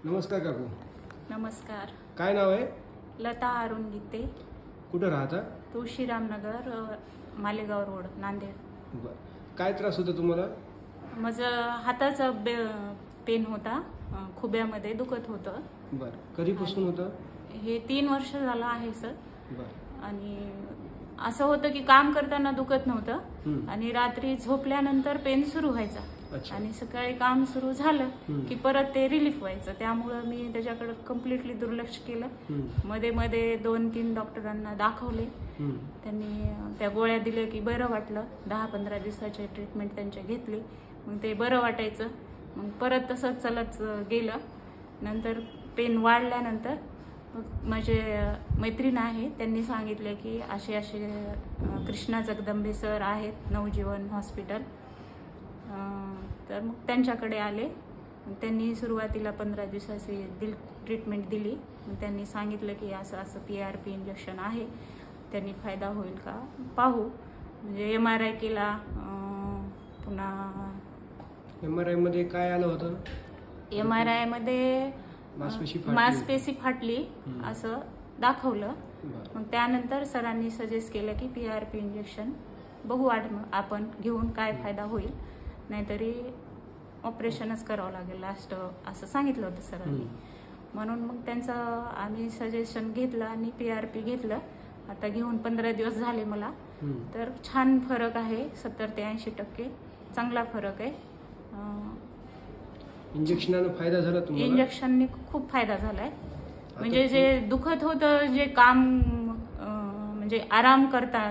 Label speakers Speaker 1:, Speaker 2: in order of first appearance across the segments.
Speaker 1: नमस्कार काकू.
Speaker 2: नमस्कार.
Speaker 1: काय नाव आहे?
Speaker 2: लता अरुण गीते.
Speaker 1: कुठं राहता?
Speaker 2: तुळशीरामनगर, मालेगाव रोड, नांदेड.
Speaker 1: बर. काय त्रास होता तुम्हाला?
Speaker 2: माझं हाताचा पेन होता, खुब्यामध्ये दुखत होतं.
Speaker 1: बर. कधीपासून होतं?
Speaker 2: हे 3 वर्ष झालं आहे सर.
Speaker 1: बर.
Speaker 2: आणि असं होतं की काम करताना दुखत नव्हतं आणि रात्री झोपल्यानंतर पेन सुरू व्हायचा आणि सकाळी काम सुरू झालं की परत ते रिलीफ व्हायचं. त्यामुळं मी त्याच्याकडे कम्प्लिटली दुर्लक्ष केलं. मध्ये मध्ये 2-3 डॉक्टरांना दाखवले. त्यांनी त्या गोळ्या दिल्या की बरं वाटलं. 10-15 दिवसाची ट्रीटमेंट त्यांच्या घेतली. मग ते बरं वाटायचं. मग परत तसंच चालत गेलं. नंतर पेन वाढल्यानंतर माझे मैत्रीण आहे, त्यांनी सांगितले की असे असे कृष्णा जगदंबे सर आहेत, नवजीवन हॉस्पिटल. तर मग त्यांच्याकडे आले. त्यांनी सुरुवातीला 15 दिवसाची ट्रीटमेंट दिली. मग त्यांनी सांगितलं की असं असं PRP इंजेक्शन आहे, त्यांनी फायदा होईल का पाहू. म्हणजे MRI केला. पुन्हा
Speaker 1: MRI मध्ये काय आलं होतं?
Speaker 2: MRI मध्ये मांसपेशी फाटली असं दाखवलं. मग त्यानंतर सरांनी सजेस्ट केलं की PRP इंजेक्शन बघू आपण घेऊन काय फायदा होईल, नाहीतरी ऑपरेशनच करावं लागेल लास्ट, असं सांगितलं होतं सरांनी. म्हणून मग त्यांचं आम्ही सजेशन घेतलं आणि PRP घेतलं. आता घेऊन 15 दिवस झाले मला. तर छान फरक आहे, 70 ते 80% चांगला फरक आहे.
Speaker 1: इंजेक्शनाने फायदा झाला तुम्हाला?
Speaker 2: इंजेक्शनने खूप फायदा झालाय. म्हणजे जे दुखत होतं, जे काम म्हणजे आराम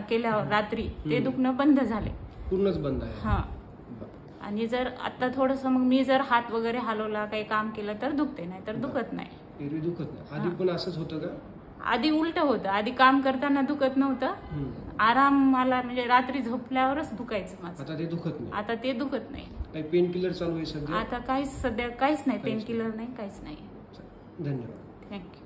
Speaker 2: केल्यावर रात्री ते दुखणं बंद झाले,
Speaker 1: पूर्णच बंद आहे.
Speaker 2: हा. आणि जर आता थोडस मग मी जर हात वगैरे हलवला, काही काम केलं तर दुखते, नाही तर दुखत नाही.
Speaker 1: एरवी दुखत नाही. आधी पण असंच होतं का?
Speaker 2: आधी उलट होतं. आधी काम करताना दुखत नव्हतं. आराम मला म्हणजे रात्री झोपल्यावरच दुखायचं माझं.
Speaker 1: आता ते दुखत नाही?
Speaker 2: आता ते दुखत नाही.
Speaker 1: काही पेन किलर चालू आहे सध्या?
Speaker 2: आता सध्या काहीच नाही. पेन किलर नाही, काहीच नाही.
Speaker 1: धन्यवाद.
Speaker 2: थँक्यू.